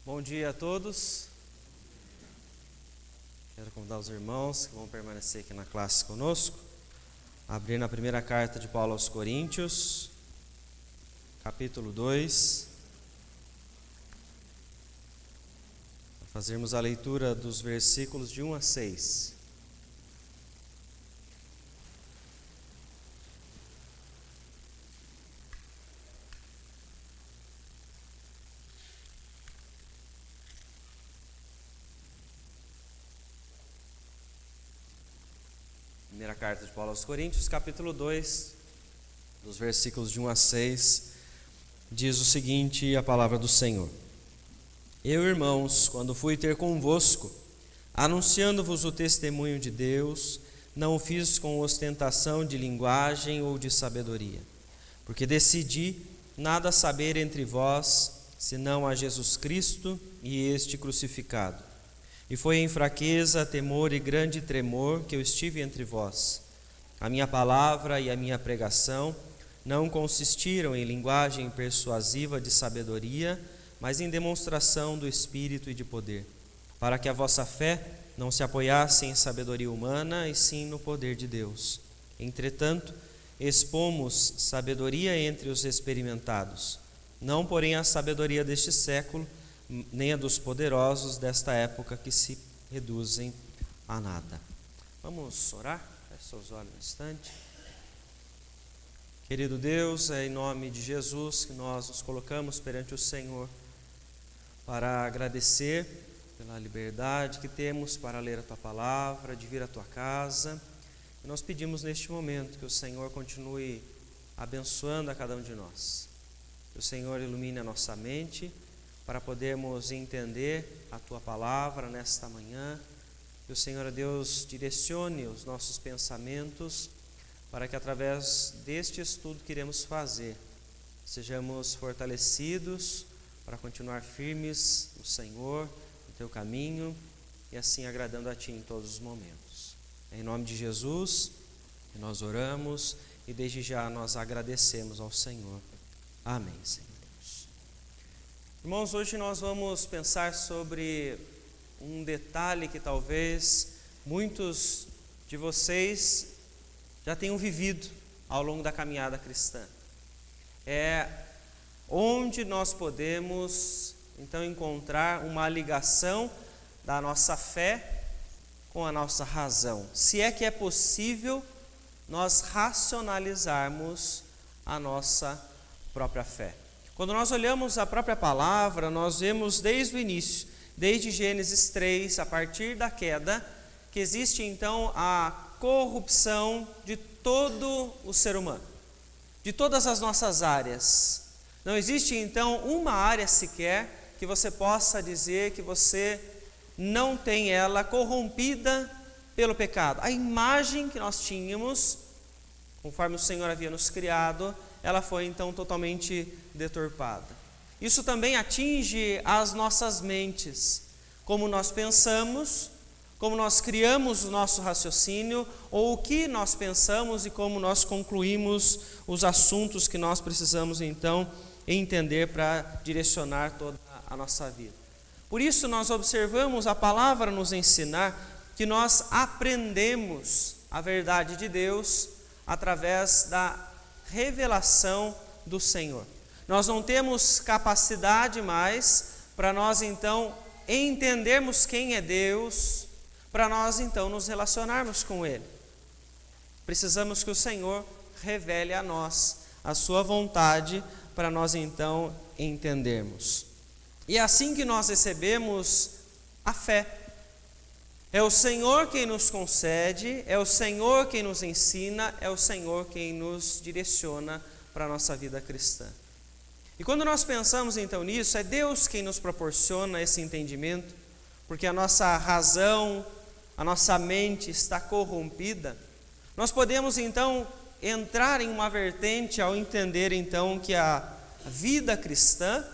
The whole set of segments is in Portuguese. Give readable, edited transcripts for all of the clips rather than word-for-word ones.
Bom dia a todos. Quero convidar os irmãos que vão permanecer aqui na classe conosco, abrir na primeira carta de Paulo aos Coríntios, capítulo 2, para fazermos a leitura dos versículos de 1 a 6. Primeira carta de Paulo aos Coríntios, capítulo 2, dos versículos de 1 a 6, diz o seguinte, a palavra do Senhor: Eu, irmãos, quando fui ter convosco, anunciando-vos o testemunho de Deus, não o fiz com ostentação de linguagem ou de sabedoria, porque decidi nada saber entre vós, senão a Jesus Cristo e este crucificado. E foi em fraqueza, temor e grande tremor que eu estive entre vós. A minha palavra e a minha pregação não consistiram em linguagem persuasiva de sabedoria, mas em demonstração do Espírito e de poder, para que a vossa fé não se apoiasse em sabedoria humana, e sim no poder de Deus. Entretanto, expomos sabedoria entre os experimentados, não porém a sabedoria deste século, nem a dos poderosos desta época que se reduzem a nada. Vamos orar? Feche seus olhos um instante. Querido Deus, é em nome de Jesus que nós nos colocamos perante o Senhor para agradecer pela liberdade que temos para ler a Tua palavra, de vir à Tua casa. E nós pedimos neste momento que o Senhor continue abençoando a cada um de nós. Que o Senhor ilumine a nossa mente para podermos entender a Tua palavra nesta manhã. Que o Senhor Deus direcione os nossos pensamentos para que através deste estudo que iremos fazer, sejamos fortalecidos para continuar firmes no Senhor, no Teu caminho e assim agradando a Ti em todos os momentos. Em nome de Jesus, que nós oramos e desde já nós agradecemos ao Senhor. Amém, Senhor. Irmãos, hoje nós vamos pensar sobre um detalhe que talvez muitos de vocês já tenham vivido ao longo da caminhada cristã. É onde nós podemos, então, encontrar uma ligação da nossa fé com a nossa razão. Se é que é possível nós racionalizarmos a nossa própria fé. Quando nós olhamos a própria palavra, nós vemos desde o início, desde Gênesis 3, a partir da queda, que existe então a corrupção de todo o ser humano, de todas as nossas áreas. Não existe então uma área sequer que você possa dizer que você não tem ela corrompida pelo pecado. A imagem que nós tínhamos, conforme o Senhor havia nos criado, ela foi então totalmente deturpada. Isso também atinge as nossas mentes, como nós pensamos, como nós criamos o nosso raciocínio, ou o que nós pensamos e como nós concluímos os assuntos que nós precisamos então entender para direcionar toda a nossa vida. Por isso nós observamos a palavra nos ensinar que nós aprendemos a verdade de Deus através da revelação do Senhor. Nós não temos capacidade mais para nós então entendermos quem é Deus, para nós então nos relacionarmos com Ele. Precisamos que o Senhor revele a nós a sua vontade para nós então entendermos. E é assim que nós recebemos a fé. É o Senhor quem nos concede, é o Senhor quem nos ensina, é o Senhor quem nos direciona para a nossa vida cristã. E quando nós pensamos então nisso, é Deus quem nos proporciona esse entendimento, porque a nossa razão, a nossa mente está corrompida. Nós podemos então entrar em uma vertente ao entender então que a vida cristã,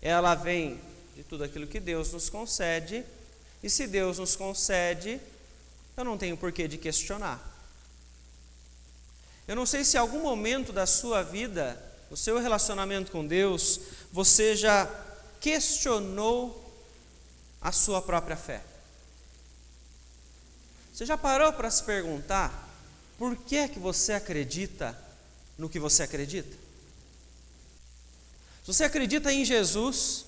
ela vem de tudo aquilo que Deus nos concede. E se Deus nos concede, eu não tenho porquê de questionar. Eu não sei se em algum momento da sua vida, no seu relacionamento com Deus, você já questionou a sua própria fé? Você já parou para se perguntar por que é que você acredita no que você acredita? Se você acredita em Jesus,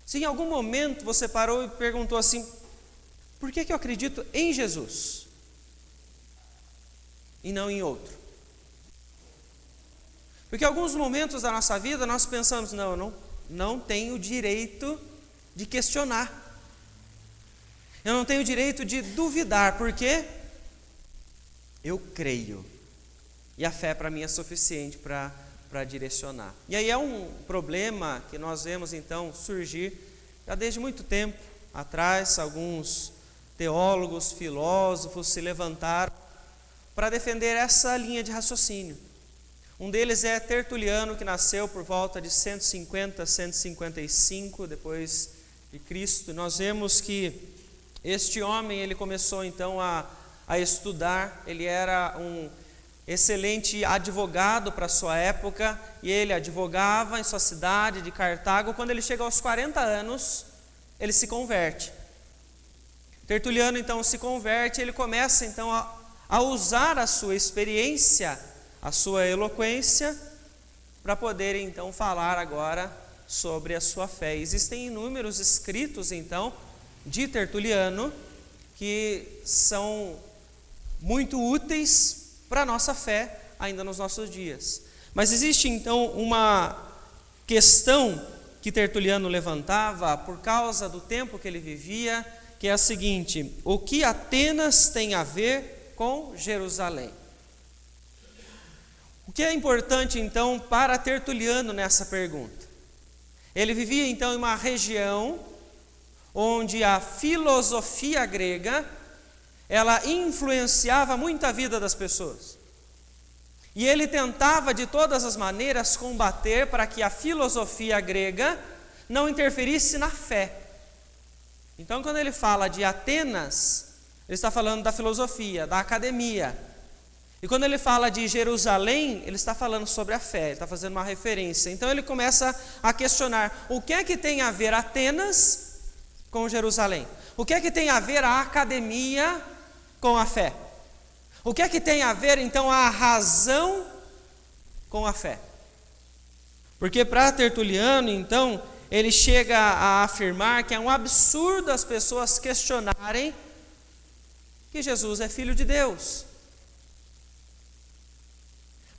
se em algum momento você parou e perguntou assim, por que eu acredito em Jesus e não em outro? Porque em alguns momentos da nossa vida nós pensamos, não tenho direito de questionar. Eu não tenho direito de duvidar, porque eu creio. E a fé para mim é suficiente para direcionar. E aí é um problema que nós vemos então surgir já desde muito tempo atrás. Alguns teólogos, filósofos se levantaram para defender essa linha de raciocínio. Um deles é Tertuliano, que nasceu por volta de 150, 155 depois de Cristo. Nós vemos que este homem, ele começou então a estudar. Ele era um excelente advogado para a sua época, e ele advogava em sua cidade de Cartago. Quando ele chega aos 40 anos, ele se converte. Tertuliano então se converte, ele começa então a usar a sua experiência, a sua eloquência, para poder então falar agora sobre a sua fé. Existem inúmeros escritos então de Tertuliano que são muito úteis para a nossa fé ainda nos nossos dias. Mas existe então uma questão que Tertuliano levantava por causa do tempo que ele vivia, que é a seguinte: o que Atenas tem a ver com Jerusalém? O que é importante então para Tertuliano nessa pergunta? Ele vivia então em uma região onde a filosofia grega, ela influenciava muito a vida das pessoas. E ele tentava de todas as maneiras combater para que a filosofia grega não interferisse na fé. Então, quando ele fala de Atenas, ele está falando da filosofia, da academia. E quando ele fala de Jerusalém, ele está falando sobre a fé, ele está fazendo uma referência. Então ele começa a questionar: o que é que tem a ver Atenas com Jerusalém? O que é que tem a ver a academia com a fé? O que é que tem a ver então a razão com a fé? Porque para Tertuliano, então, ele chega a afirmar que é um absurdo as pessoas questionarem que Jesus é filho de Deus.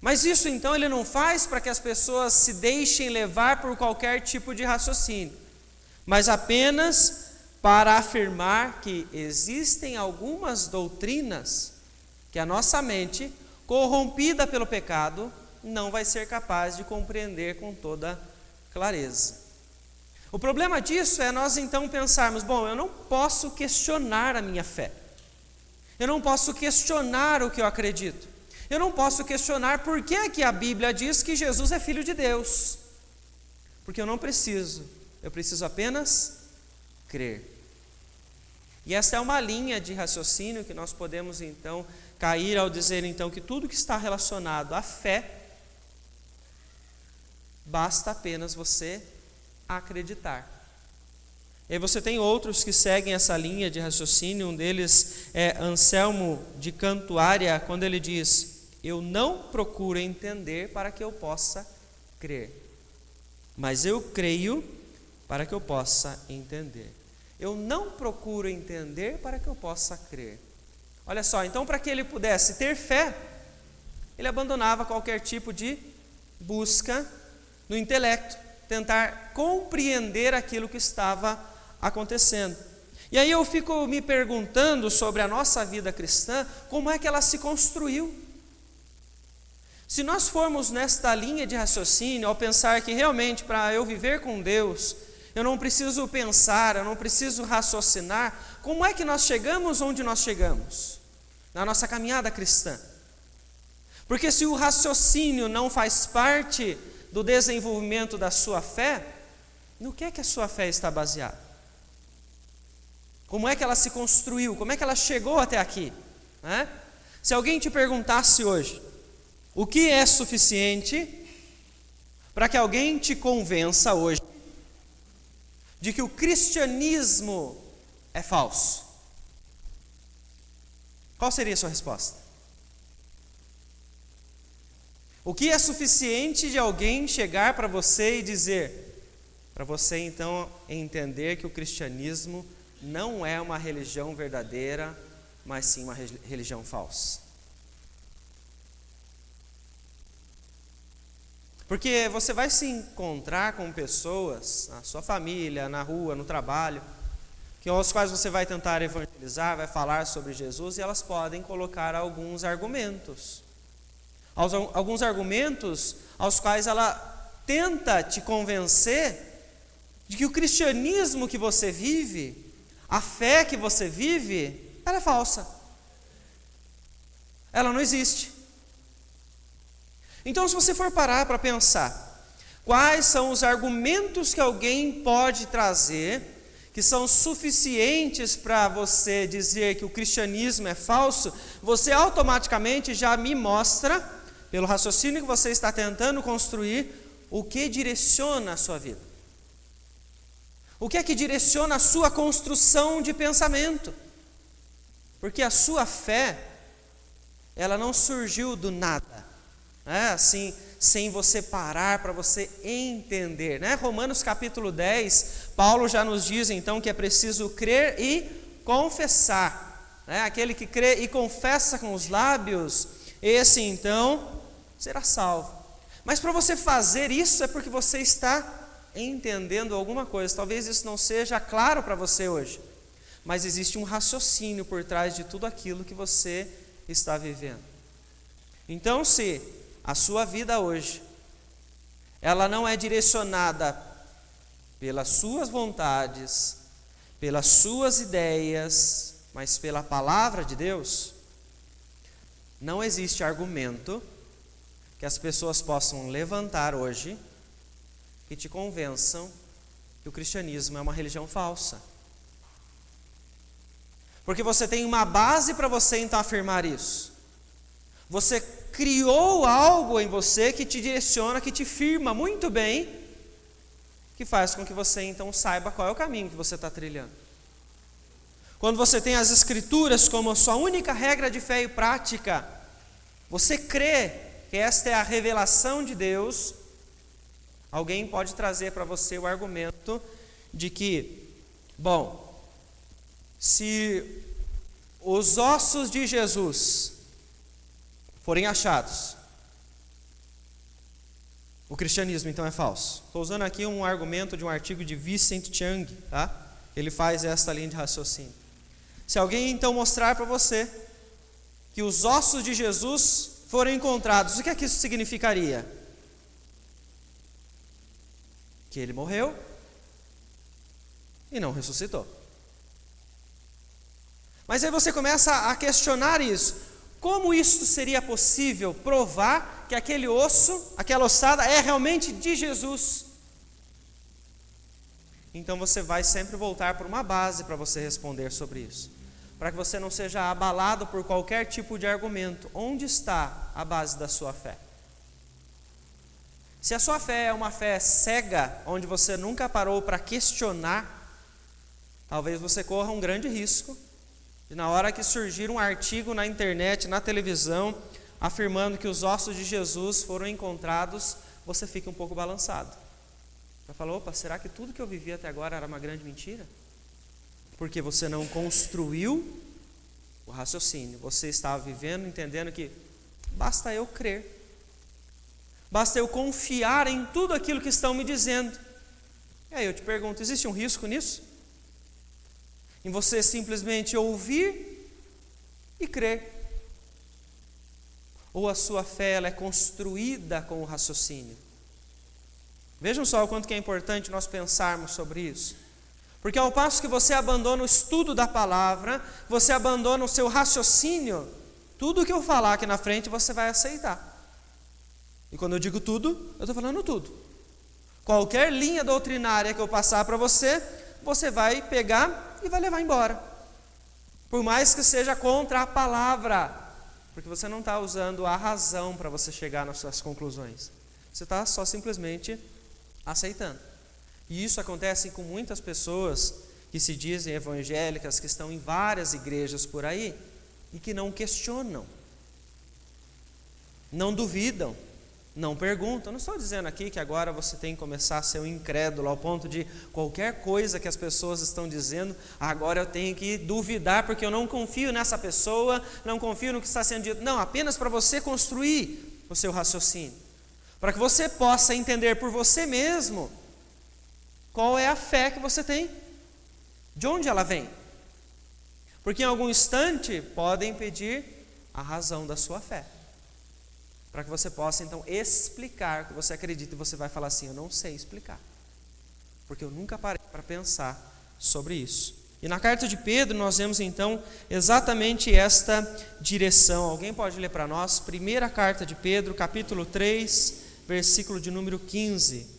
Mas isso então ele não faz para que as pessoas se deixem levar por qualquer tipo de raciocínio, mas apenas para afirmar que existem algumas doutrinas que a nossa mente, corrompida pelo pecado, não vai ser capaz de compreender com toda clareza. O problema disso é nós então pensarmos: bom, eu não posso questionar a minha fé, eu não posso questionar o que eu acredito, eu não posso questionar por que a Bíblia diz que Jesus é filho de Deus, porque eu preciso apenas crer. E essa é uma linha de raciocínio que nós podemos então cair ao dizer então que tudo que está relacionado à fé, basta apenas você acreditar. E aí você tem outros que seguem essa linha de raciocínio. Um deles é Anselmo de Cantuária, quando ele diz: eu não procuro entender para que eu possa crer, mas eu creio para que eu possa entender. Eu não procuro entender para que eu possa crer. Olha só, então para que ele pudesse ter fé, ele abandonava qualquer tipo de busca no intelecto, tentar compreender aquilo que estava acontecendo. E aí eu fico me perguntando sobre a nossa vida cristã, como é que ela se construiu? Se nós formos nesta linha de raciocínio, ao pensar que realmente para eu viver com Deus, eu não preciso pensar, eu não preciso raciocinar, como é que nós chegamos onde nós chegamos? Na nossa caminhada cristã. Porque se o raciocínio não faz parte do desenvolvimento da sua fé, no que é que a sua fé está baseada? Como é que ela se construiu? Como é que ela chegou até aqui? Se alguém te perguntasse hoje, o que é suficiente para que alguém te convença hoje de que o cristianismo é falso, qual seria a sua resposta? O que é suficiente de alguém chegar para você e dizer, para você então entender que o cristianismo não é uma religião verdadeira, mas sim uma religião falsa? Porque você vai se encontrar com pessoas, na sua família, na rua, no trabalho, que aos quais você vai tentar evangelizar, vai falar sobre Jesus, e elas podem colocar alguns argumentos. Alguns argumentos aos quais ela tenta te convencer de que o cristianismo que você vive, a fé que você vive, ela é falsa. Ela não existe. Então, se você for parar para pensar, quais são os argumentos que alguém pode trazer que são suficientes para você dizer que o cristianismo é falso, você automaticamente já me mostra, pelo raciocínio que você está tentando construir, o que direciona a sua vida. O que é que direciona a sua construção de pensamento? Porque a sua fé, ela não surgiu do nada, né? Assim, sem você parar para você entender, né? Romanos capítulo 10, Paulo já nos diz então que é preciso crer e confessar, né? Aquele que crê e confessa com os lábios, esse então será salvo. Mas para você fazer isso é porque você está entendendo alguma coisa. Talvez isso não seja claro para você hoje, mas existe um raciocínio por trás de tudo aquilo que você está vivendo. Então, se a sua vida hoje, ela não é direcionada pelas suas vontades, pelas suas ideias, mas pela palavra de Deus, não existe argumento que as pessoas possam levantar hoje que te convençam que o cristianismo é uma religião falsa. Porque você tem uma base para você então afirmar isso. Você criou algo em você que te direciona, que te firma muito bem, que faz com que você então saiba qual é o caminho que você está trilhando. Quando você tem as Escrituras como a sua única regra de fé e prática, você crê que esta é a revelação de Deus, alguém pode trazer para você o argumento de que, bom, se os ossos de Jesus forem achados, o cristianismo então é falso. Estou usando aqui um argumento de um artigo de Vincent Chang, tá? Ele faz esta linha de raciocínio. Se alguém então mostrar para você que os ossos de Jesus foram encontrados, o que é que isso significaria? Que ele morreu e não ressuscitou. Mas aí você começa a questionar isso. Como isso seria possível provar que aquele osso, aquela ossada é realmente de Jesus? Então você vai sempre voltar para uma base para você responder sobre isso, para que você não seja abalado por qualquer tipo de argumento. Onde está a base da sua fé? Se a sua fé é uma fé cega, onde você nunca parou para questionar, talvez você corra um grande risco e na hora que surgir um artigo na internet, na televisão, afirmando que os ossos de Jesus foram encontrados, você fica um pouco balançado. Você fala, opa, será que tudo que eu vivi até agora era uma grande mentira? Porque você não construiu o raciocínio. Você estava vivendo, entendendo que basta eu crer. Basta eu confiar em tudo aquilo que estão me dizendo. E aí eu te pergunto, existe um risco nisso? Em você simplesmente ouvir e crer? Ou a sua fé ela é construída com o raciocínio? Vejam só o quanto que é importante nós pensarmos sobre isso. Porque ao passo que você abandona o estudo da palavra, você abandona o seu raciocínio, tudo que eu falar aqui na frente você vai aceitar. E quando eu digo tudo, eu estou falando tudo. Qualquer linha doutrinária que eu passar para você, você vai pegar e vai levar embora. Por mais que seja contra a palavra, porque você não está usando a razão para você chegar nas suas conclusões. Você está só simplesmente aceitando. E isso acontece com muitas pessoas que se dizem evangélicas, que estão em várias igrejas por aí, e que não questionam, não duvidam, não perguntam. Não estou dizendo aqui que agora você tem que começar a ser um incrédulo ao ponto de qualquer coisa que as pessoas estão dizendo, agora eu tenho que duvidar porque eu não confio nessa pessoa, não confio no que está sendo dito. Não, apenas para você construir o seu raciocínio, para que você possa entender por você mesmo qual é a fé que você tem, de onde ela vem. Porque em algum instante podem pedir a razão da sua fé, para que você possa então explicar o que você acredita, e você vai falar assim: eu não sei explicar, porque eu nunca parei para pensar sobre isso. E na carta de Pedro nós vemos então exatamente esta direção. Alguém pode ler para nós? Primeira carta de Pedro, capítulo 3, versículo de número 15.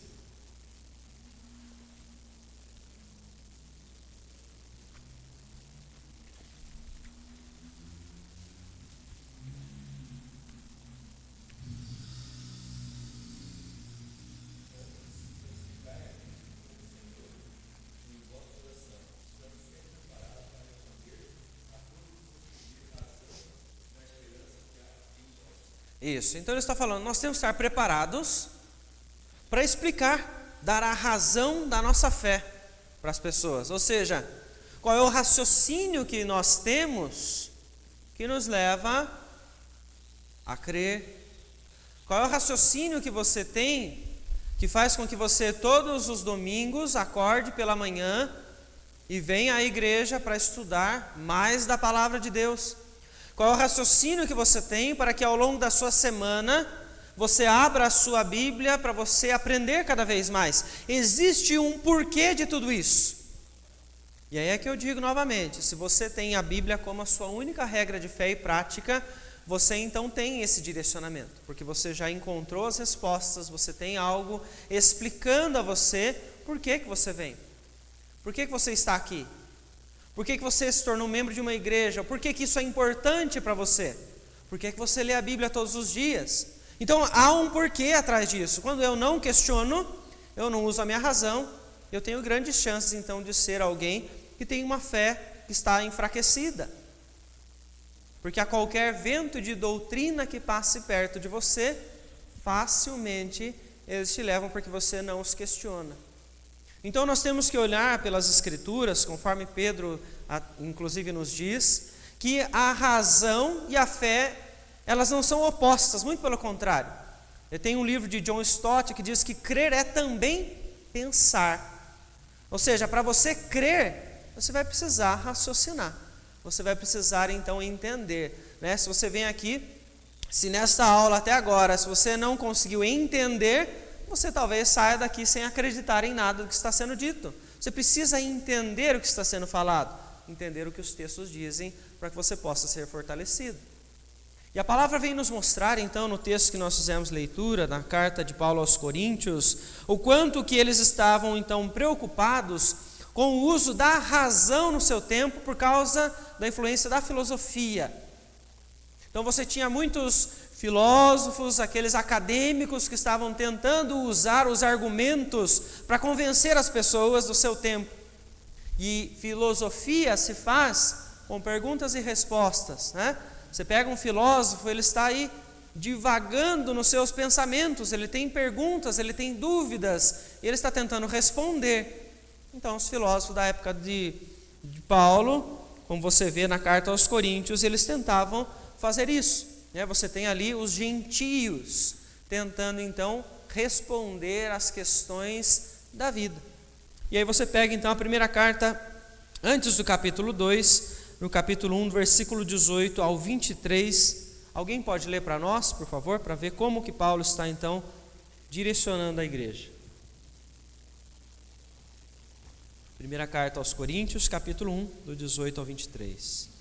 Isso, então ele está falando, nós temos que estar preparados para explicar, dar a razão da nossa fé para as pessoas. Ou seja, qual é o raciocínio que nós temos que nos leva a crer? Qual é o raciocínio que você tem que faz com que você todos os domingos acorde pela manhã e venha à igreja para estudar mais da palavra de Deus? Qual é o raciocínio que você tem para que ao longo da sua semana você abra a sua Bíblia para você aprender cada vez mais? Existe um porquê de tudo isso. E aí é que eu digo novamente, se você tem a Bíblia como a sua única regra de fé e prática, você então tem esse direcionamento, porque você já encontrou as respostas, você tem algo explicando a você por que você vem, por que você está aqui. Por que você se tornou membro de uma igreja? Por que isso é importante para você? Por que você lê a Bíblia todos os dias? Então há um porquê atrás disso. Quando eu não questiono, eu não uso a minha razão, eu tenho grandes chances então de ser alguém que tem uma fé que está enfraquecida. Porque a qualquer vento de doutrina que passe perto de você, facilmente eles te levam porque você não os questiona. Então nós temos que olhar pelas Escrituras, conforme Pedro inclusive nos diz, que a razão e a fé, elas não são opostas, muito pelo contrário. Eu tenho um livro de John Stott que diz que crer é também pensar. Ou seja, para você crer, você vai precisar raciocinar, você vai precisar então entender, né? Se você vem aqui, se nesta aula até agora, se você não conseguiu entender, você talvez saia daqui sem acreditar em nada do que está sendo dito. Você precisa entender o que está sendo falado, entender o que os textos dizem, para que você possa ser fortalecido. E a palavra vem nos mostrar, então, no texto que nós fizemos leitura, na carta de Paulo aos Coríntios, o quanto que eles estavam, então, preocupados com o uso da razão no seu tempo, por causa da influência da filosofia. Então você tinha muitos filósofos, aqueles acadêmicos que estavam tentando usar os argumentos para convencer as pessoas do seu tempo. E filosofia se faz com perguntas e respostas, né? Você pega um filósofo, ele está aí divagando nos seus pensamentos, ele tem perguntas, ele tem dúvidas, e ele está tentando responder. Então os filósofos da época de Paulo, como você vê na carta aos Coríntios, eles tentavam fazer isso. Você tem ali os gentios tentando então responder às questões da vida. E aí você pega então a primeira carta, antes do capítulo 2, no capítulo 1, versículo 18 ao 23. Alguém pode ler para nós, por favor, para ver como que Paulo está então direcionando a igreja. Primeira carta aos Coríntios, capítulo 1, do 18 ao 23.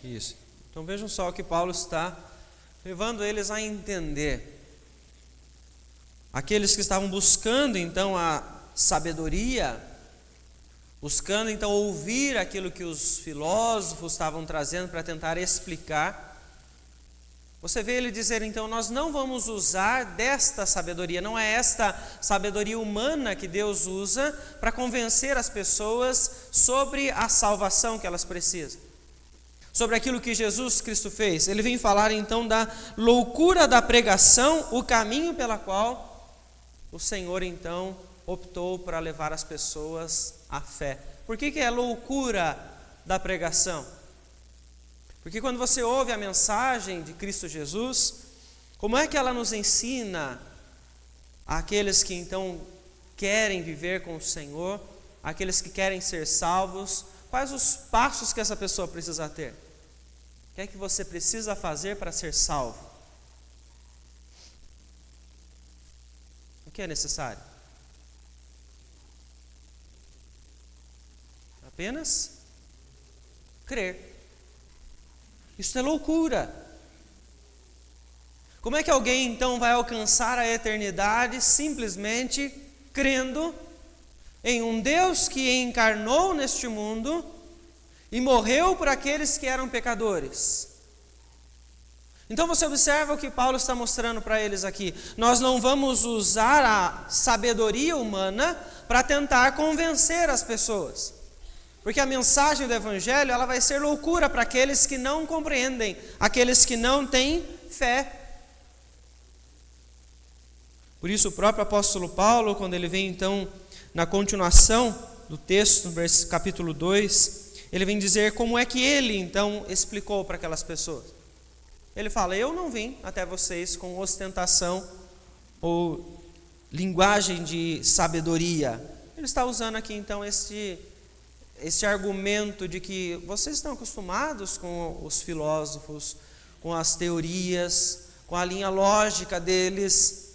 Isso. Então vejam só o que Paulo está levando eles a entender. Aqueles que estavam buscando então a sabedoria, buscando então ouvir aquilo que os filósofos estavam trazendo para tentar explicar. Você vê ele dizer então, nós não vamos usar desta sabedoria, não é esta sabedoria humana que Deus usa para convencer as pessoas sobre a salvação que elas precisam, sobre aquilo que Jesus Cristo fez. Ele vem falar então da loucura da pregação, o caminho pela qual o Senhor então optou para levar as pessoas à fé. Por que é loucura da pregação? Porque quando você ouve a mensagem de Cristo Jesus, como é que ela nos ensina àqueles que então querem viver com o Senhor, àqueles que querem ser salvos, quais os passos que essa pessoa precisa ter? O que é que você precisa fazer para ser salvo? O que é necessário? Apenas crer. Isso é loucura. Como é que alguém então vai alcançar a eternidade simplesmente crendo em um Deus que encarnou neste mundo e morreu por aqueles que eram pecadores? Então você observa o que Paulo está mostrando para eles aqui. Nós não vamos usar a sabedoria humana para tentar convencer as pessoas. Porque a mensagem do Evangelho ela vai ser loucura para aqueles que não compreendem, aqueles que não têm fé. Por isso o próprio apóstolo Paulo, quando ele vem então na continuação do texto, no capítulo 2, ele vem dizer como é que ele então explicou para aquelas pessoas. Ele fala, eu não vim até vocês com ostentação ou linguagem de sabedoria. Ele está usando aqui então este argumento de que vocês estão acostumados com os filósofos, com as teorias, com a linha lógica deles,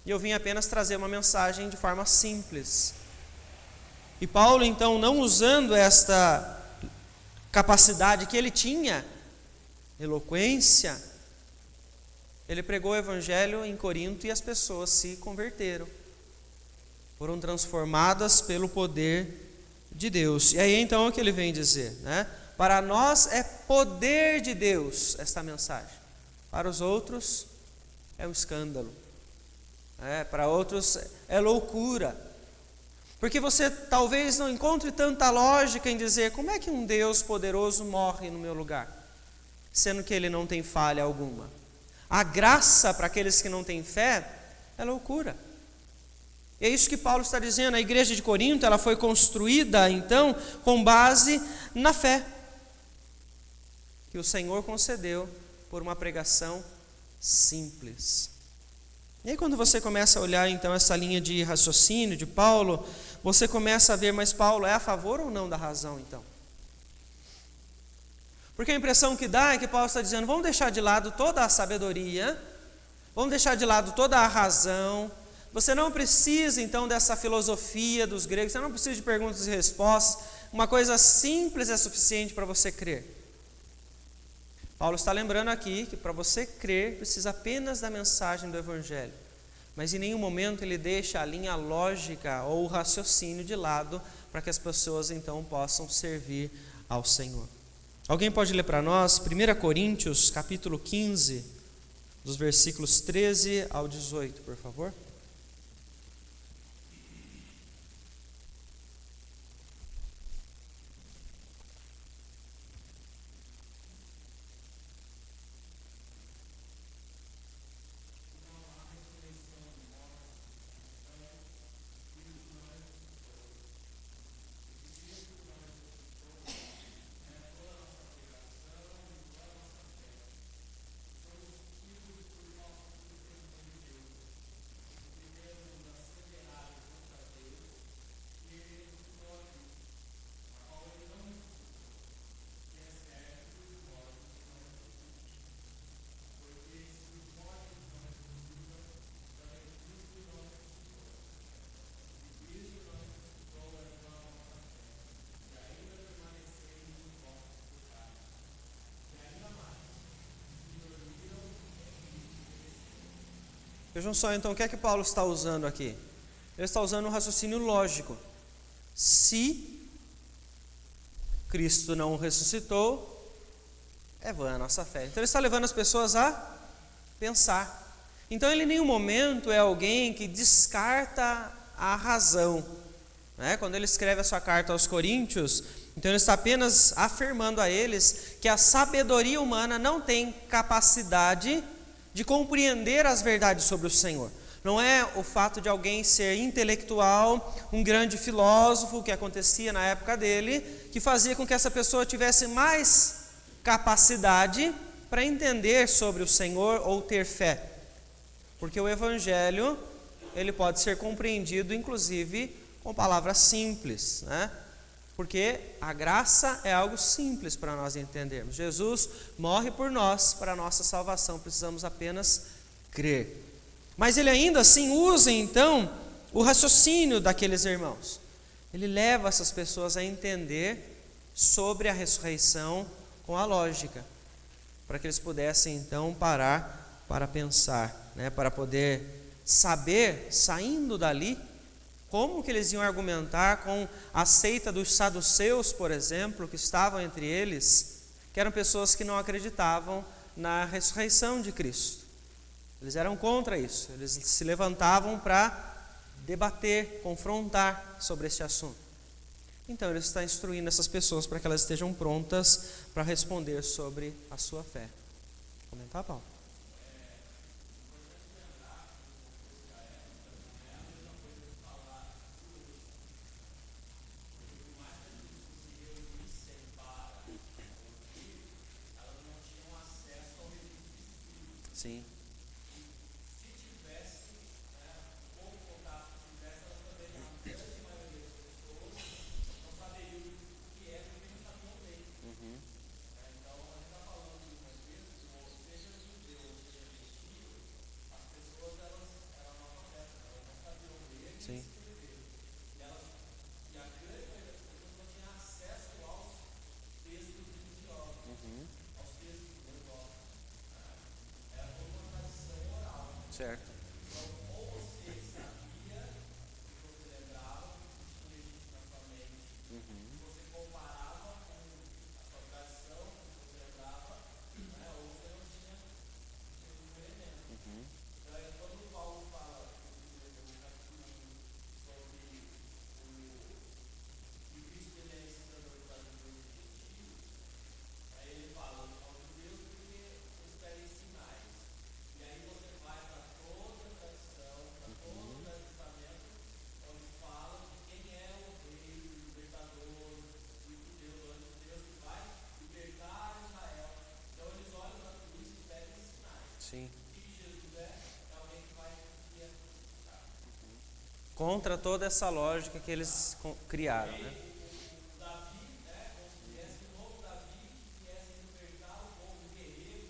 e eu vim apenas trazer uma mensagem de forma simples. E Paulo então, não usando esta capacidade que ele tinha, eloquência, ele pregou o Evangelho em Corinto e as pessoas se converteram, foram transformadas pelo poder de Deus. E aí então o que ele vem dizer, né? Para nós é poder de Deus esta mensagem, para os outros é um escândalo, para outros é loucura, porque você talvez não encontre tanta lógica em dizer, como é que um Deus poderoso morre no meu lugar, sendo que ele não tem falha alguma? A graça para aqueles que não têm fé é loucura. É isso que Paulo está dizendo. A igreja de Corinto ela foi construída então com base na fé que o Senhor concedeu por uma pregação simples. E aí quando você começa a olhar então essa linha de raciocínio de Paulo, você começa a ver, mas Paulo é a favor ou não da razão então? Porque a impressão que dá é que Paulo está dizendo, vamos deixar de lado toda a sabedoria, vamos deixar de lado toda a razão. Você não precisa então dessa filosofia dos gregos, você não precisa de perguntas e respostas, uma coisa simples é suficiente para você crer. Paulo está lembrando aqui que para você crer precisa apenas da mensagem do Evangelho, mas em nenhum momento ele deixa a linha lógica ou o raciocínio de lado para que as pessoas então possam servir ao Senhor. Alguém pode ler para nós 1 Coríntios capítulo 15, dos versículos 13 ao 18, por favor? Vejam só então o que é que Paulo está usando aqui. Ele está usando um raciocínio lógico. Se Cristo não ressuscitou, é vã a nossa fé. Então ele está levando as pessoas a pensar. Então ele em nenhum momento é alguém que descarta a razão. Quando ele escreve a sua carta aos Coríntios, então ele está apenas afirmando a eles que a sabedoria humana não tem capacidade de compreender as verdades sobre o Senhor. Não é o fato de alguém ser intelectual, um grande filósofo, que acontecia na época dele, que fazia com que essa pessoa tivesse mais capacidade para entender sobre o Senhor ou ter fé. Porque o Evangelho, ele pode ser compreendido, inclusive, com palavras simples, Porque a graça é algo simples para nós entendermos. Jesus morre por nós, para a nossa salvação, precisamos apenas crer. Mas ele ainda assim usa então o raciocínio daqueles irmãos. Ele leva essas pessoas a entender sobre a ressurreição com a lógica, para que eles pudessem então parar para pensar, para poder saber, saindo dali, como que eles iam argumentar com a seita dos saduceus, por exemplo, que estavam entre eles, que eram pessoas que não acreditavam na ressurreição de Cristo. Eles eram contra isso, eles se levantavam para debater, confrontar sobre este assunto. Então ele está instruindo essas pessoas para que elas estejam prontas para responder sobre a sua fé. Vou comentar, Paulo? Sim. Sim. Certo. Sim. Contra toda essa lógica que eles criaram,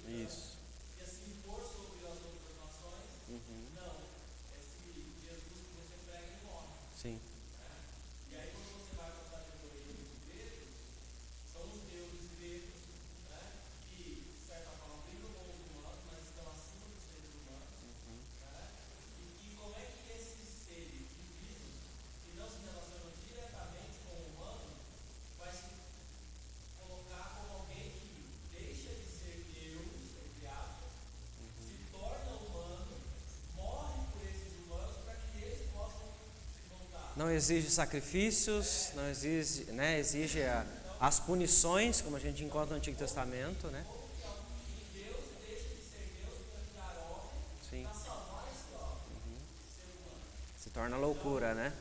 Isso. Sim. Não exige sacrifícios, não exige, exige as punições, como a gente encontra no Antigo Testamento, Sim. Se torna loucura,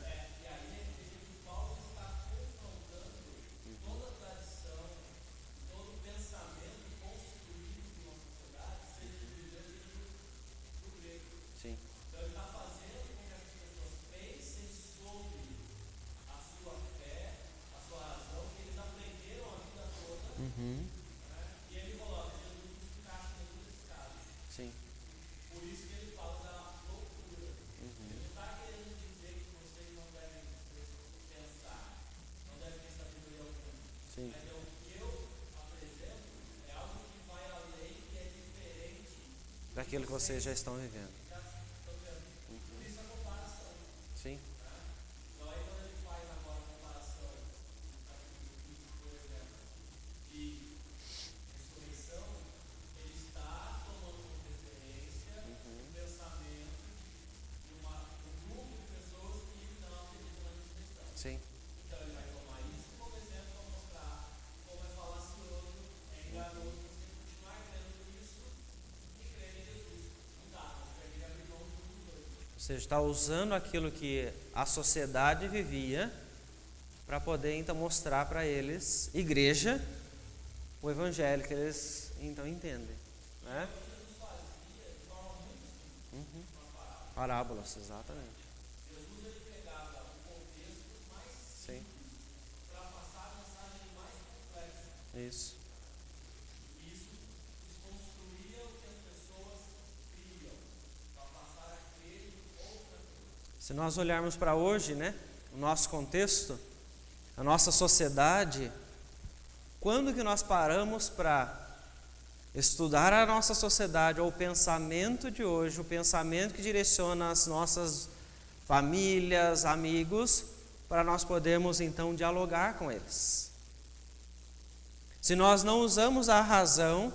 Sim. Sim. Sim. Daquilo que vocês já estão vivendo. Sim. Então aí quando a gente faz agora comparações, por exemplo, de ressurreição, ele está tomando como referência o pensamento de um grupo de pessoas que não acreditam na ressurreição. Sim. Então ele vai tomar isso como exemplo para mostrar como é falacioso, é enganoso você continuar crendo nisso e crer em Jesus. Não dá, mas ele abriu mão de tudo dois. Ou seja, está usando aquilo que a sociedade vivia para poder então mostrar para eles, igreja, o evangelho que eles então entendem, né? Jesus fazia de forma muito simples, uma parábola. Parábolas, exatamente. Jesus ele pegava o contexto mais Sim, para passar a mensagem mais complexa. isso. Isso desconstruía o que as pessoas criam, para passar a crer em outra coisa. Se nós olharmos para hoje, né, o nosso contexto, a nossa sociedade, quando que nós paramos para estudar a nossa sociedade, ou o pensamento de hoje, o pensamento que direciona as nossas famílias, amigos, para nós podermos então dialogar com eles? Se nós não usamos a razão,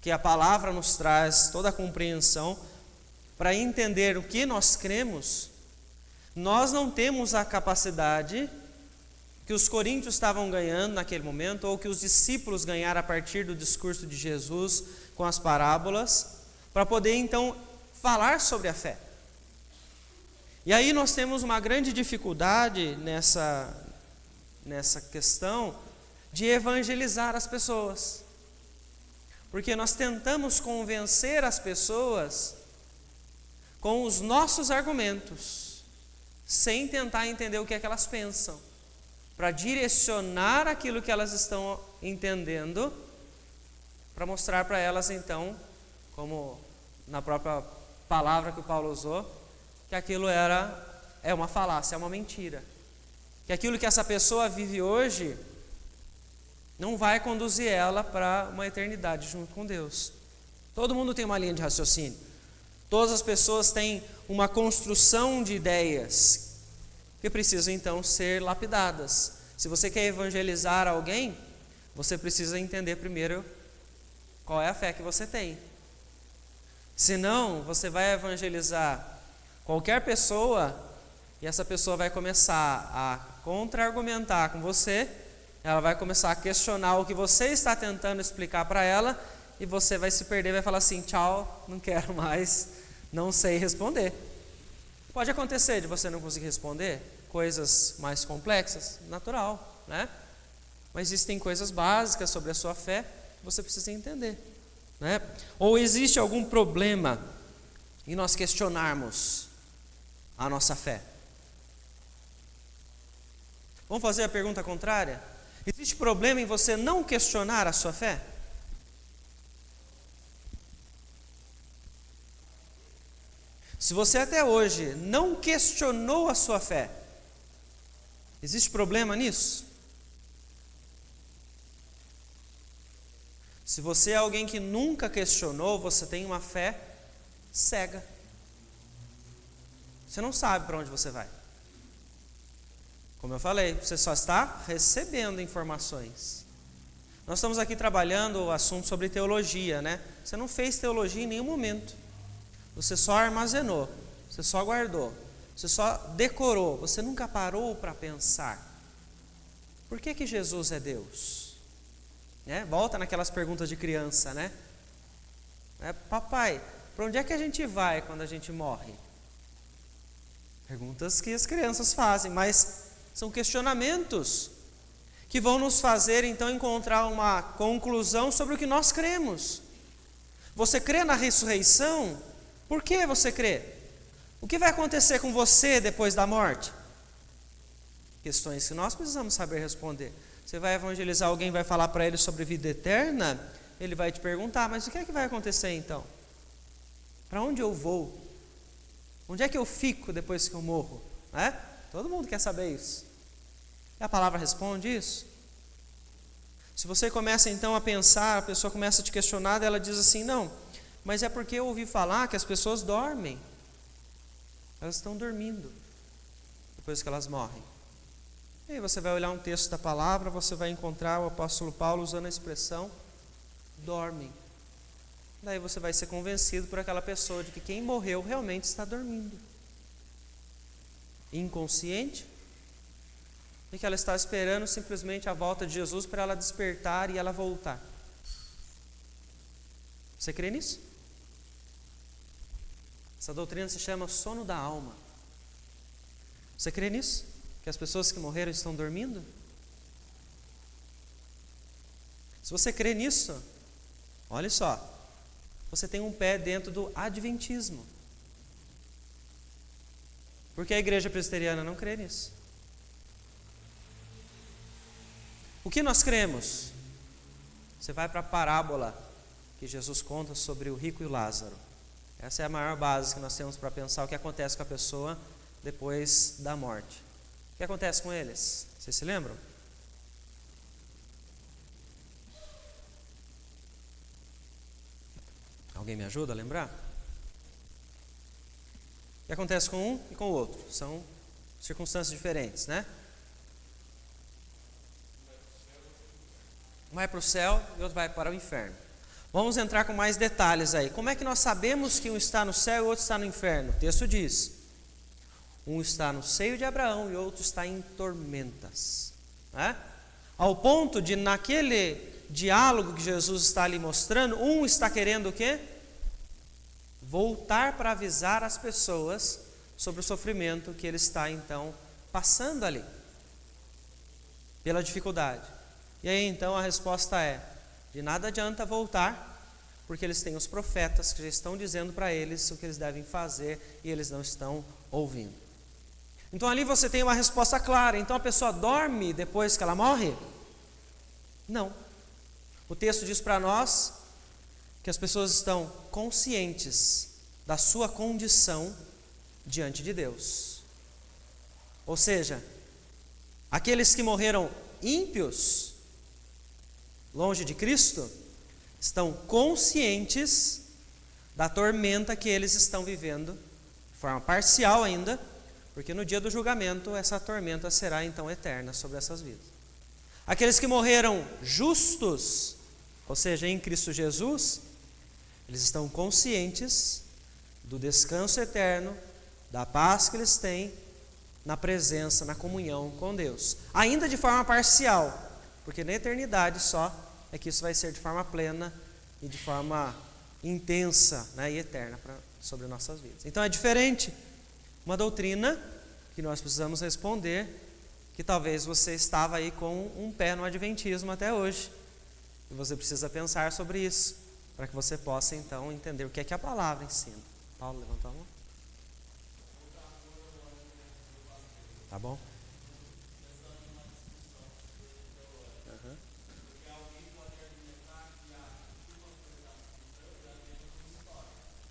que a palavra nos traz, toda a compreensão, para entender o que nós cremos, nós não temos a capacidade que os coríntios estavam ganhando naquele momento, ou que os discípulos ganharam a partir do discurso de Jesus com as parábolas, para poder então falar sobre a fé. E aí nós temos uma grande dificuldade nessa questão de evangelizar as pessoas, porque nós tentamos convencer as pessoas com os nossos argumentos, sem tentar entender o que é que elas pensam, para direcionar aquilo que elas estão entendendo, para mostrar para elas então, como na própria palavra que o Paulo usou, que aquilo é uma falácia, é uma mentira, que aquilo que essa pessoa vive hoje não vai conduzir ela para uma eternidade junto com Deus. Todo mundo tem uma linha de raciocínio, todas as pessoas têm uma construção de ideias que precisam então ser lapidadas. Se você quer evangelizar alguém, você precisa entender primeiro qual é a fé que você tem. Senão, você vai evangelizar qualquer pessoa e essa pessoa vai começar a contra-argumentar com você, ela vai começar a questionar o que você está tentando explicar para ela e você vai se perder, vai falar assim: tchau, não quero mais, não sei responder. Pode acontecer de você não conseguir responder coisas mais complexas, natural, né? Mas existem coisas básicas sobre a sua fé que você precisa entender, né? Ou existe algum problema em nós questionarmos a nossa fé? Vamos fazer a pergunta contrária? Existe problema em você não questionar a sua fé? Se você até hoje não questionou a sua fé, existe problema nisso? Se você é alguém que nunca questionou, você tem uma fé cega. Você não sabe para onde você vai. Como eu falei, você só está recebendo informações. Nós estamos aqui trabalhando o assunto sobre teologia, né? Você não fez teologia em nenhum momento. Você só armazenou, você só guardou, você só decorou, você nunca parou para pensar. Por que Jesus é Deus? Né? Volta naquelas perguntas de criança, né? Papai, para onde é que a gente vai quando a gente morre? Perguntas que as crianças fazem, mas são questionamentos que vão nos fazer então encontrar uma conclusão sobre o que nós cremos. Você crê na ressurreição? Por que você crê? O que vai acontecer com você depois da morte? Questões que nós precisamos saber responder. Você vai evangelizar alguém, vai falar para ele sobre vida eterna, ele vai te perguntar: mas o que é que vai acontecer então? Para onde eu vou? Onde é que eu fico depois que eu morro? Todo mundo quer saber isso. E a palavra responde isso. Se você começa então a pensar, a pessoa começa a te questionar, ela diz assim: não, mas é porque eu ouvi falar que as pessoas dormem. Elas estão dormindo depois que elas morrem. E aí você vai olhar um texto da palavra, você vai encontrar o apóstolo Paulo usando a expressão dormem. Daí você vai ser convencido por aquela pessoa de que quem morreu realmente está dormindo, inconsciente, e que ela está esperando simplesmente a volta de Jesus para ela despertar e ela voltar. Você crê nisso? Essa doutrina se chama sono da alma. Você crê nisso? Que as pessoas que morreram estão dormindo? Se você crê nisso, olha só, você tem um pé dentro do adventismo. Porque a igreja presbiteriana não crê nisso. O que nós cremos? Você vai para a parábola que Jesus conta sobre o rico e o Lázaro. Essa é a maior base que nós temos para pensar o que acontece com a pessoa depois da morte. O que acontece com eles? Vocês se lembram? Alguém me ajuda a lembrar? O que acontece com um e com o outro? São circunstâncias diferentes, né? Um vai para o céu e o outro vai para o inferno. Vamos entrar com mais detalhes aí. Como é que nós sabemos que um está no céu e o outro está no inferno? O texto diz: um está no seio de Abraão e o outro está em tormentas. Né? Ao ponto de, naquele diálogo que Jesus está ali mostrando, um está querendo o quê? Voltar para avisar as pessoas sobre o sofrimento que ele está então passando ali, pela dificuldade. E aí então a resposta é: de nada adianta voltar, porque eles têm os profetas que já estão dizendo para eles o que eles devem fazer e eles não estão ouvindo. Então ali você tem uma resposta clara. Então a pessoa dorme depois que ela morre? Não. O texto diz para nós que as pessoas estão conscientes da sua condição diante de Deus. Ou seja, aqueles que morreram ímpios, longe de Cristo, estão conscientes da tormenta que eles estão vivendo, de forma parcial ainda, porque no dia do julgamento essa tormenta será então eterna sobre essas vidas. Aqueles que morreram justos, ou seja, em Cristo Jesus, eles estão conscientes do descanso eterno, da paz que eles têm na presença, na comunhão com Deus. Ainda de forma parcial, porque na eternidade só é que isso vai ser de forma plena e de forma intensa, né, e eterna sobre nossas vidas. Então é diferente. Uma doutrina que nós precisamos responder, que talvez você estava aí com um pé no adventismo até hoje. E você precisa pensar sobre isso, para que você possa então entender o que é que a palavra ensina. Paulo, levanta a mão. Tá bom?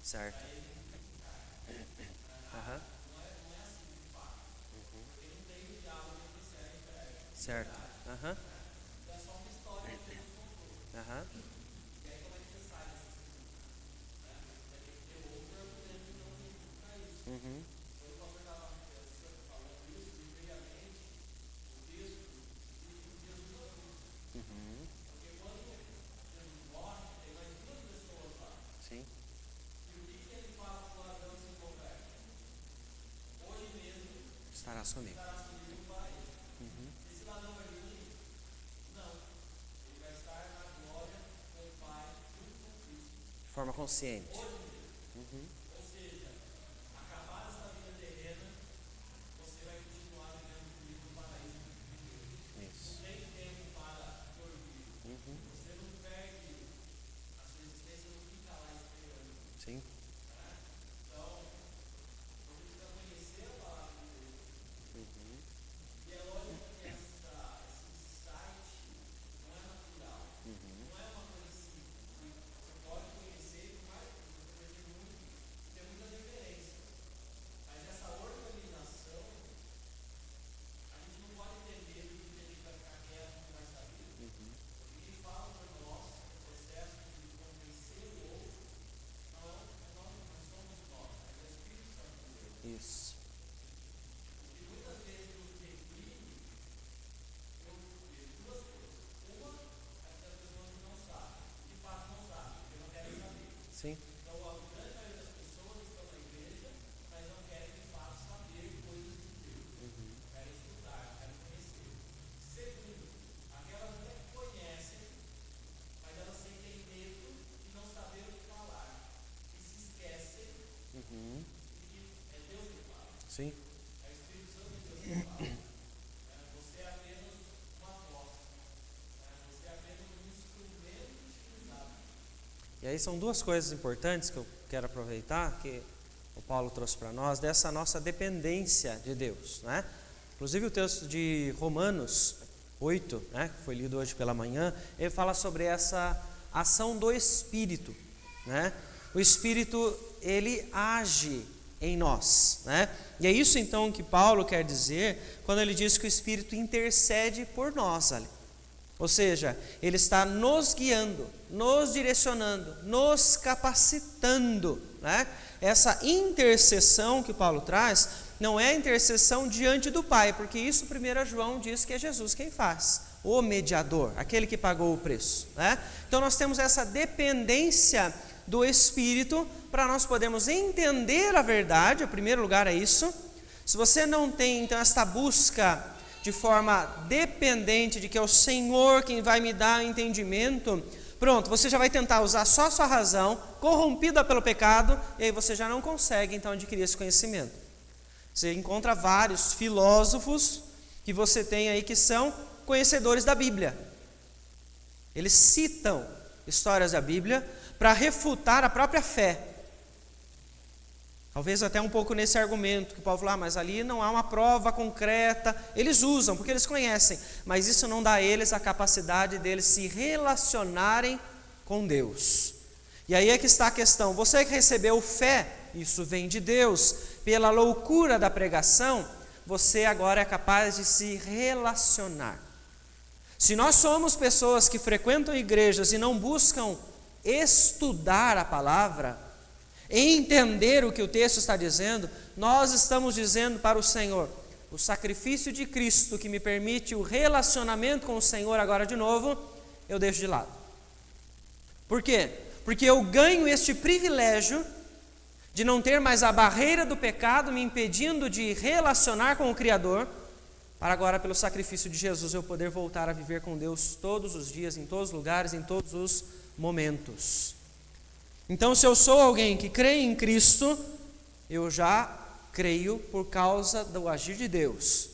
Certo. Certo. Sim. Estará comigo. De forma consciente. Isso. Sim. Sim. Então, a grande maioria das pessoas estão na igreja, mas não querem de fato saber coisas de Deus. Querem estudar, querem conhecer. Segundo, aquelas até conhecem, mas elas sentem medo de não saber o que falar. E se esquecem de que é Deus que fala. Sim. É o Espírito Santo de Deus que fala. Você é apenas uma voz. Você é apenas um instrumento utilizado. E aí são duas coisas importantes que eu quero aproveitar, que o Paulo trouxe para nós, dessa nossa dependência de Deus, né? Inclusive o texto de Romanos 8, né, que foi lido hoje pela manhã, ele fala sobre essa ação do Espírito, né? O Espírito, ele age em nós, né? E é isso então que Paulo quer dizer quando ele diz que o Espírito intercede por nós ali. Ou seja, ele está nos guiando, nos direcionando, nos capacitando, né? Essa intercessão que Paulo traz não é intercessão diante do Pai, porque isso 1 João diz que é Jesus quem faz, o mediador, aquele que pagou o preço, né? Então nós temos essa dependência do Espírito para nós podermos entender a verdade. Em primeiro lugar é isso. Se você não tem então esta busca de forma dependente de que é o Senhor quem vai me dar entendimento, pronto, você já vai tentar usar só a sua razão, corrompida pelo pecado, e aí você já não consegue então adquirir esse conhecimento. Você encontra vários filósofos que você tem aí que são conhecedores da Bíblia. Eles citam histórias da Bíblia para refutar a própria fé. Talvez até um pouco nesse argumento que Paulo falou, mas ali não há uma prova concreta. Eles usam, porque eles conhecem, mas isso não dá a eles a capacidade deles se relacionarem com Deus. E aí é que está a questão. Você que recebeu fé, isso vem de Deus, pela loucura da pregação, você agora é capaz de se relacionar. Se nós somos pessoas que frequentam igrejas e não buscam estudar a palavra, entender o que o texto está dizendo, nós estamos dizendo para o Senhor, o sacrifício de Cristo que me permite o relacionamento com o Senhor agora de novo, eu deixo de lado. Por quê? Porque eu ganho este privilégio de não ter mais a barreira do pecado me impedindo de relacionar com o Criador, para agora pelo sacrifício de Jesus eu poder voltar a viver com Deus todos os dias, em todos os lugares, em todos os momentos. Então, se eu sou alguém que crê em Cristo, eu já creio por causa do agir de Deus.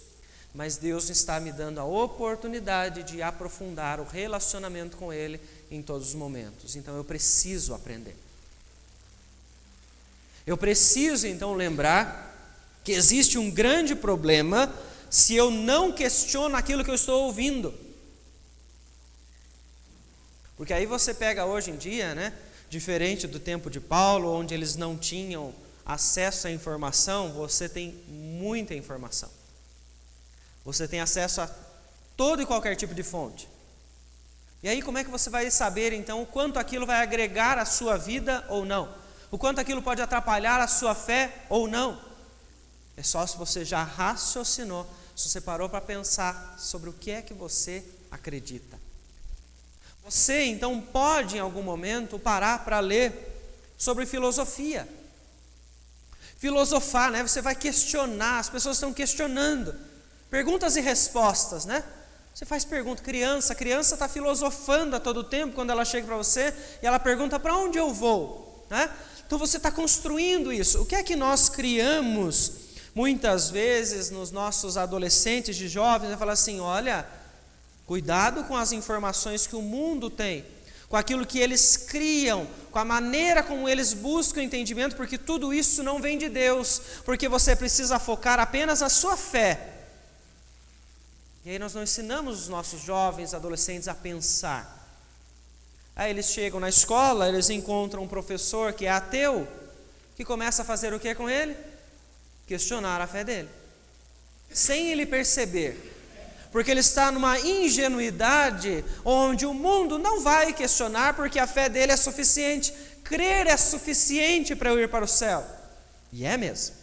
Mas Deus está me dando a oportunidade de aprofundar o relacionamento com Ele em todos os momentos. Então, eu preciso aprender. Eu preciso, então, lembrar que existe um grande problema se eu não questiono aquilo que eu estou ouvindo. Porque aí você pega hoje em dia, né? Diferente do tempo de Paulo, onde eles não tinham acesso à informação, você tem muita informação. Você tem acesso a todo e qualquer tipo de fonte. E aí como é que você vai saber então o quanto aquilo vai agregar à sua vida ou não? O quanto aquilo pode atrapalhar a sua fé ou não? É só se você já raciocinou, se você parou para pensar sobre o que é que você acredita. Você então pode em algum momento parar para ler sobre filosofia. Filosofar, né? Você vai questionar, as pessoas estão questionando. Perguntas e respostas, né? Você faz pergunta, a criança está filosofando a todo tempo quando ela chega para você e ela pergunta para onde eu vou, né? Então você está construindo isso. O que é que nós criamos muitas vezes nos nossos adolescentes e jovens? Vai falar assim, olha, cuidado com as informações que o mundo tem, com aquilo que eles criam, com a maneira como eles buscam entendimento, porque tudo isso não vem de Deus, porque você precisa focar apenas a sua fé. E aí nós não ensinamos os nossos jovens, adolescentes a pensar. Aí eles chegam na escola, eles encontram um professor que é ateu, que começa a fazer o que com ele? Questionar a fé dele, sem ele perceber. Porque ele está numa ingenuidade onde o mundo não vai questionar, porque a fé dele é suficiente. Crer é suficiente para eu ir para o céu. E é mesmo.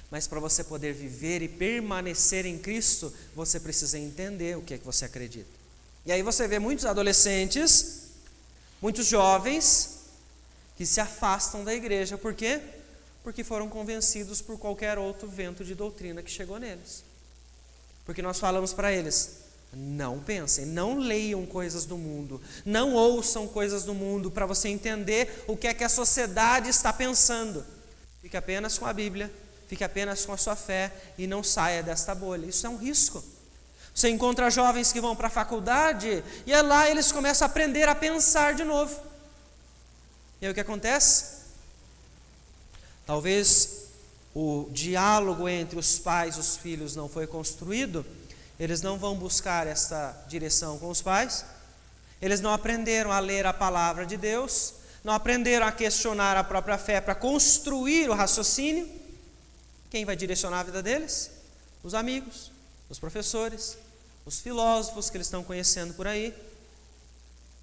Mas para você poder viver e permanecer em Cristo, você precisa entender o que é que você acredita. E aí você vê muitos adolescentes, muitos jovens, que que se afastam da igreja. Por quê? Porque foram convencidos por qualquer outro vento de doutrina que chegou neles. Porque nós falamos para eles: não pensem, não leiam coisas do mundo, não ouçam coisas do mundo para você entender o que é que a sociedade está pensando. Fique apenas com a Bíblia, fique apenas com a sua fé e não saia desta bolha. Isso é um risco. Você encontra jovens que vão para a faculdade e lá eles começam a aprender a pensar de novo. E aí o que acontece? Talvez o diálogo entre os pais e os filhos não foi construído, eles não vão buscar essa direção com os pais, eles não aprenderam a ler a palavra de Deus, não aprenderam a questionar a própria fé para construir o raciocínio. Quem vai direcionar a vida deles? Os amigos, os professores, os filósofos que eles estão conhecendo por aí.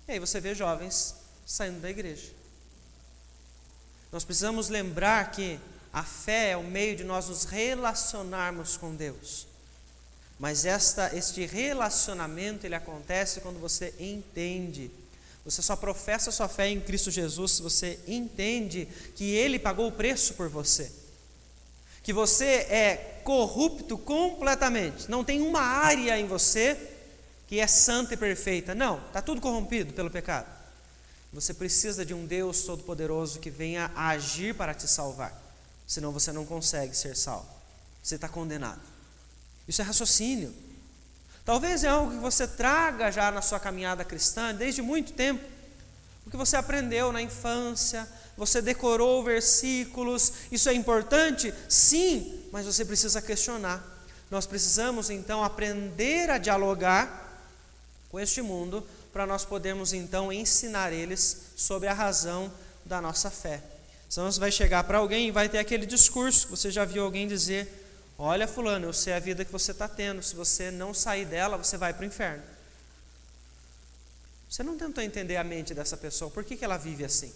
E aí você vê jovens saindo da igreja. Nós precisamos lembrar que a fé é o meio de nós nos relacionarmos com Deus. Mas este relacionamento, ele acontece quando você entende. Você só professa sua fé em Cristo Jesus se você entende que Ele pagou o preço por você. Que você é corrupto completamente. Não tem uma área em você que é santa e perfeita. Não, está tudo corrompido pelo pecado. Você precisa de um Deus Todo-Poderoso que venha agir para te salvar. Senão você não consegue ser salvo. Você está condenado. Isso é raciocínio. Talvez é algo que você traga já na sua caminhada cristã desde muito tempo. Porque você aprendeu na infância, você decorou versículos. Isso é importante? Sim, mas você precisa questionar. Nós precisamos então aprender a dialogar com este mundo para nós podermos então ensinar eles sobre a razão da nossa fé. Senão você vai chegar para alguém e vai ter aquele discurso que você já viu alguém dizer: olha fulano, eu sei a vida que você está tendo, se você não sair dela, você vai para o inferno. Você não tentou entender a mente dessa pessoa, por que ela vive assim?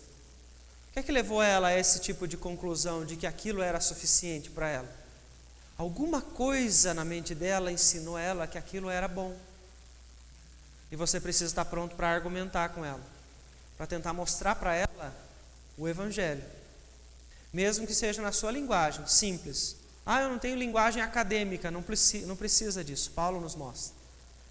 O que levou ela a esse tipo de conclusão de que aquilo era suficiente para ela? Alguma coisa na mente dela ensinou ela que aquilo era bom. E você precisa estar pronto para argumentar com ela, para tentar mostrar para ela o Evangelho. Mesmo que seja na sua linguagem, simples. Eu não tenho linguagem acadêmica, não precisa disso. Paulo nos mostra.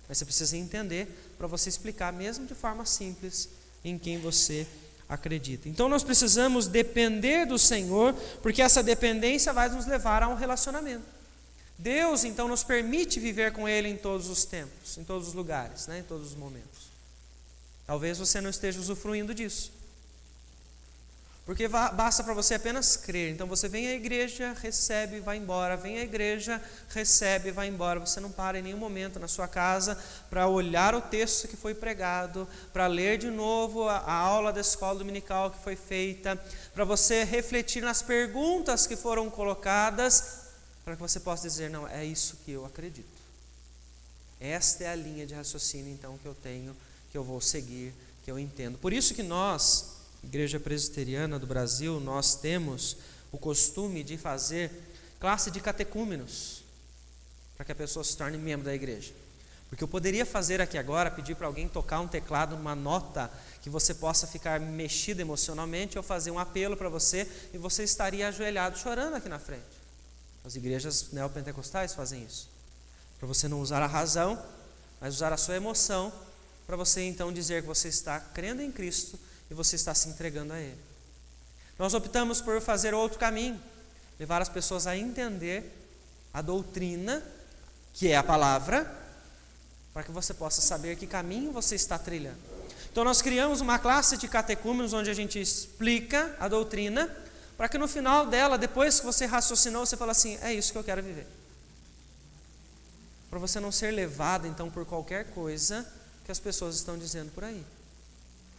Mas você precisa entender para você explicar, mesmo de forma simples, em quem você acredita. Então nós precisamos depender do Senhor, porque essa dependência vai nos levar a um relacionamento. Deus então nos permite viver com Ele em todos os tempos, em todos os lugares, em todos os momentos. Talvez você não esteja usufruindo disso. Porque basta para você apenas crer. Então você vem à igreja, recebe e vai embora. Vem à igreja, recebe e vai embora. Você não para em nenhum momento na sua casa para olhar o texto que foi pregado, para ler de novo a aula da escola dominical que foi feita, para você refletir nas perguntas que foram colocadas, para que você possa dizer: não, é isso que eu acredito. Esta é a linha de raciocínio então que eu tenho, que eu vou seguir, que eu entendo. Por isso que nós, Igreja Presbiteriana do Brasil, nós temos o costume de fazer classe de catecúmenos, para que a pessoa se torne membro da igreja. Porque eu poderia fazer aqui agora, pedir para alguém tocar um teclado, uma nota, que você possa ficar mexido emocionalmente, ou fazer um apelo para você, e você estaria ajoelhado chorando aqui na frente. As igrejas neopentecostais fazem isso. Para você não usar a razão, mas usar a sua emoção, para você então dizer que você está crendo em Cristo, e você está se entregando a Ele. Nós optamos por fazer outro caminho, levar as pessoas a entender a doutrina, que é a palavra, para que você possa saber que caminho você está trilhando. Então nós criamos uma classe de catecúmenos, onde a gente explica a doutrina, para que no final dela, depois que você raciocinou, você fala assim: é isso que eu quero viver. Para você não ser levado então por qualquer coisa que as pessoas estão dizendo por aí.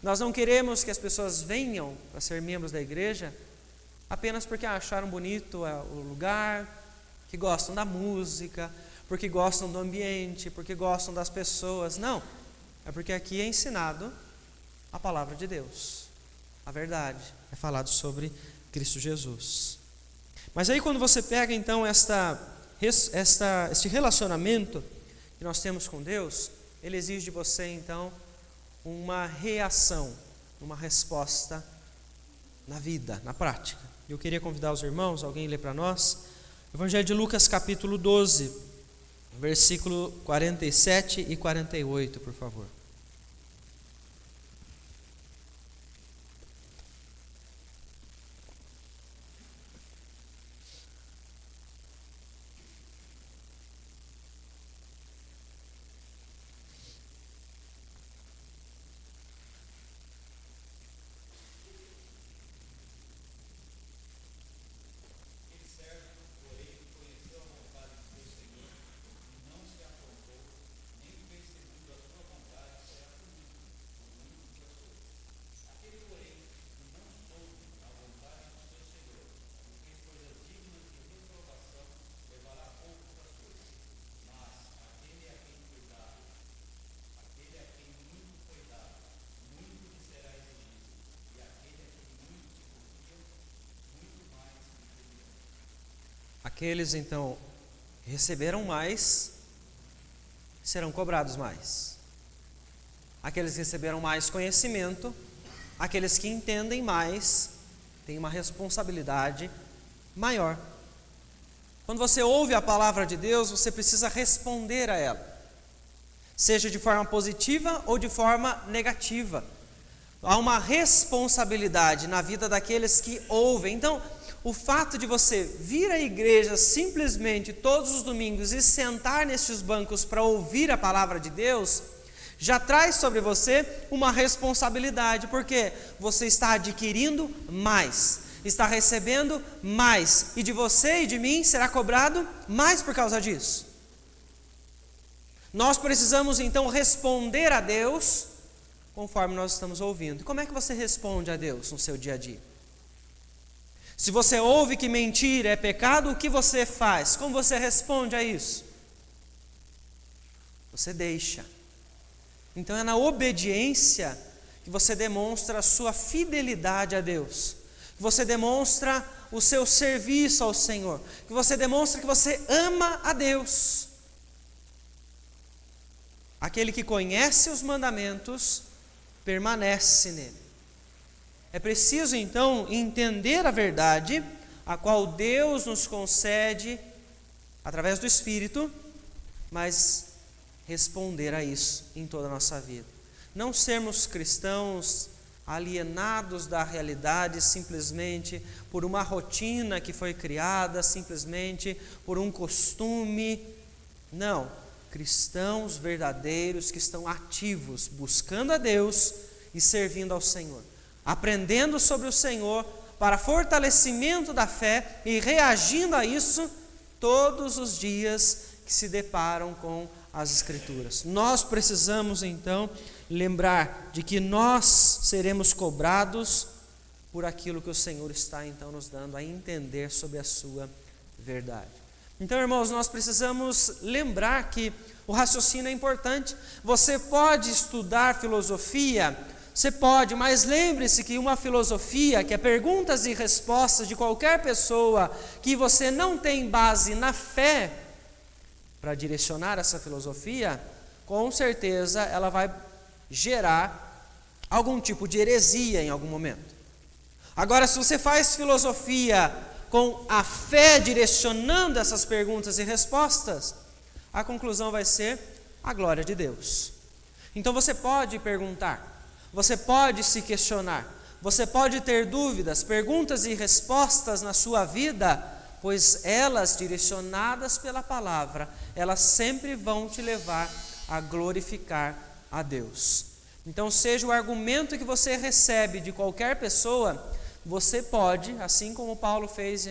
Nós não queremos que as pessoas venham para ser membros da igreja apenas porque acharam bonito o lugar, que gostam da música, porque gostam do ambiente, porque gostam das pessoas. Não, é porque aqui é ensinado a palavra de Deus. A verdade é falado sobre Cristo Jesus. Mas aí quando você pega então este relacionamento que nós temos com Deus, Ele exige de você então uma reação, uma resposta na vida, na prática. Eu queria convidar os irmãos, alguém lê para nós, Evangelho de Lucas capítulo 12, versículo 47 e 48, por favor. Aqueles, então, que receberam mais, serão cobrados mais. Aqueles que receberam mais conhecimento, aqueles que entendem mais, têm uma responsabilidade maior. Quando você ouve a palavra de Deus, você precisa responder a ela, seja de forma positiva ou de forma negativa. Há uma responsabilidade na vida daqueles que ouvem. Então, o fato de você vir à igreja simplesmente todos os domingos e sentar nestes bancos para ouvir a palavra de Deus, já traz sobre você uma responsabilidade, porque você está adquirindo mais, está recebendo mais, e de você e de mim será cobrado mais por causa disso. Nós precisamos então responder a Deus conforme nós estamos ouvindo. Como é que você responde a Deus no seu dia a dia? Se você ouve que mentir é pecado, o que você faz? Como você responde a isso? Você deixa. Então é na obediência que você demonstra a sua fidelidade a Deus, que você demonstra o seu serviço ao Senhor, que você demonstra que você ama a Deus. Aquele que conhece os mandamentos permanece nele. É preciso então entender a verdade, a qual Deus nos concede através do Espírito, mas responder a isso em toda a nossa vida. Não sermos cristãos alienados da realidade simplesmente por uma rotina que foi criada, simplesmente por um costume. Não, cristãos verdadeiros que estão ativos, buscando a Deus e servindo ao Senhor, aprendendo sobre o Senhor para fortalecimento da fé e reagindo a isso todos os dias que se deparam com as Escrituras. Nós precisamos então lembrar de que nós seremos cobrados por aquilo que o Senhor está então nos dando a entender sobre a sua verdade. Então, irmãos, nós precisamos lembrar que o raciocínio é importante. Você pode estudar filosofia, você pode, mas lembre-se que uma filosofia, que é perguntas e respostas de qualquer pessoa, que você não tem base na fé para direcionar essa filosofia, com certeza ela vai gerar algum tipo de heresia em algum momento. Agora, se você faz filosofia com a fé direcionando essas perguntas e respostas, a conclusão vai ser a glória de Deus. Então você pode perguntar, você pode se questionar, você pode ter dúvidas, perguntas e respostas na sua vida, pois elas, direcionadas pela palavra, elas sempre vão te levar a glorificar a Deus. Então, seja o argumento que você recebe de qualquer pessoa, você pode, assim como Paulo fez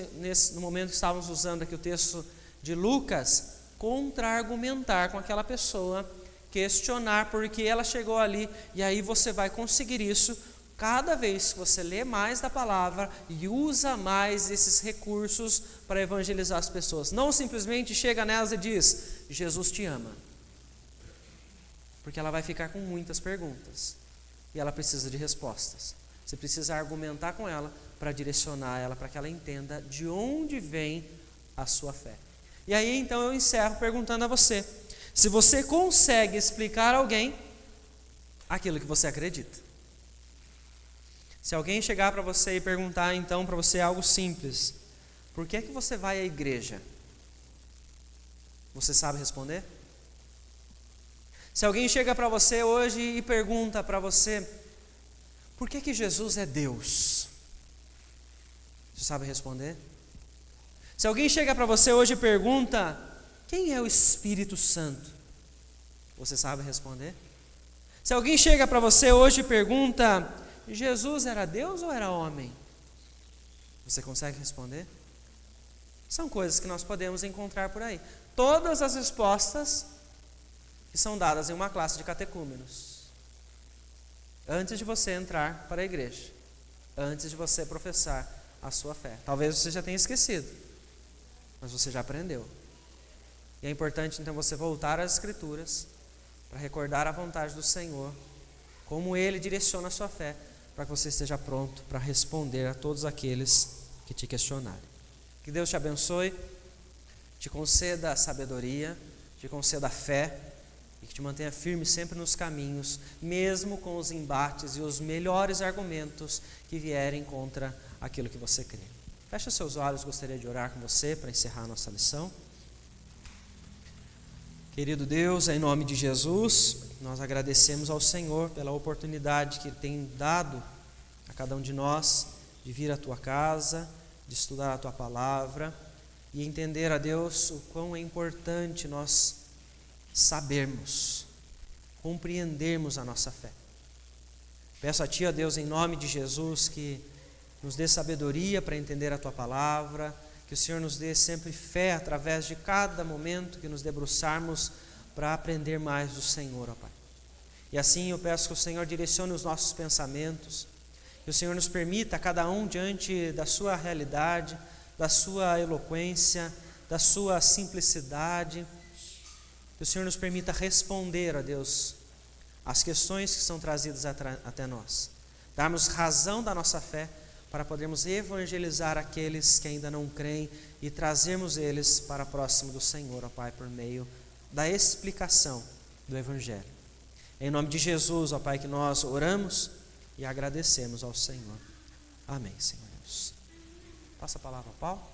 no momento que estávamos usando aqui o texto de Lucas, contra-argumentar com aquela pessoa, questionar porque ela chegou ali, e aí você vai conseguir isso cada vez que você lê mais da palavra e usa mais esses recursos para evangelizar as pessoas. Não simplesmente chega nelas e diz, Jesus te ama. Porque ela vai ficar com muitas perguntas e ela precisa de respostas. Você precisa argumentar com ela para direcionar ela, para que ela entenda de onde vem a sua fé. E aí então eu encerro perguntando a você, se você consegue explicar a alguém aquilo que você acredita. Se alguém chegar para você e perguntar então para você algo simples, por que é que você vai à igreja? Você sabe responder? Se alguém chega para você hoje e pergunta para você, por que que Jesus é Deus? Você sabe responder? Se alguém chega para você hoje e pergunta, quem é o Espírito Santo? Você sabe responder? Se alguém chega para você hoje e pergunta, Jesus era Deus ou era homem? Você consegue responder? São coisas que nós podemos encontrar por aí. Todas as respostas que são dadas em uma classe de catecúmenos. Antes de você entrar para a igreja. Antes de você professar a sua fé. Talvez você já tenha esquecido, mas você já aprendeu. E é importante então você voltar às Escrituras para recordar a vontade do Senhor, como Ele direciona a sua fé, para que você esteja pronto para responder a todos aqueles que te questionarem. Que Deus te abençoe, te conceda sabedoria, te conceda fé e que te mantenha firme sempre nos caminhos, mesmo com os embates e os melhores argumentos que vierem contra aquilo que você crê. Feche os seus olhos, gostaria de orar com você para encerrar a nossa lição. Querido Deus, em nome de Jesus, nós agradecemos ao Senhor pela oportunidade que Ele tem dado a cada um de nós de vir à Tua casa, de estudar a Tua palavra e entender, a Deus, o quão é importante nós sabermos, compreendermos a nossa fé. Peço a Ti, ó Deus, em nome de Jesus, que nos dê sabedoria para entender a Tua palavra, que o Senhor nos dê sempre fé através de cada momento que nos debruçarmos para aprender mais do Senhor, ó Pai. E assim eu peço que o Senhor direcione os nossos pensamentos, que o Senhor nos permita, cada um diante da sua realidade, da sua eloquência, da sua simplicidade, que o Senhor nos permita responder, ó Deus, às questões que são trazidas até nós, darmos razão da nossa fé, para podermos evangelizar aqueles que ainda não creem e trazermos eles para próximo do Senhor, ó Pai, por meio da explicação do Evangelho. Em nome de Jesus, ó Pai, que nós oramos e agradecemos ao Senhor. Amém, Senhor Deus. Passa a palavra, Paulo.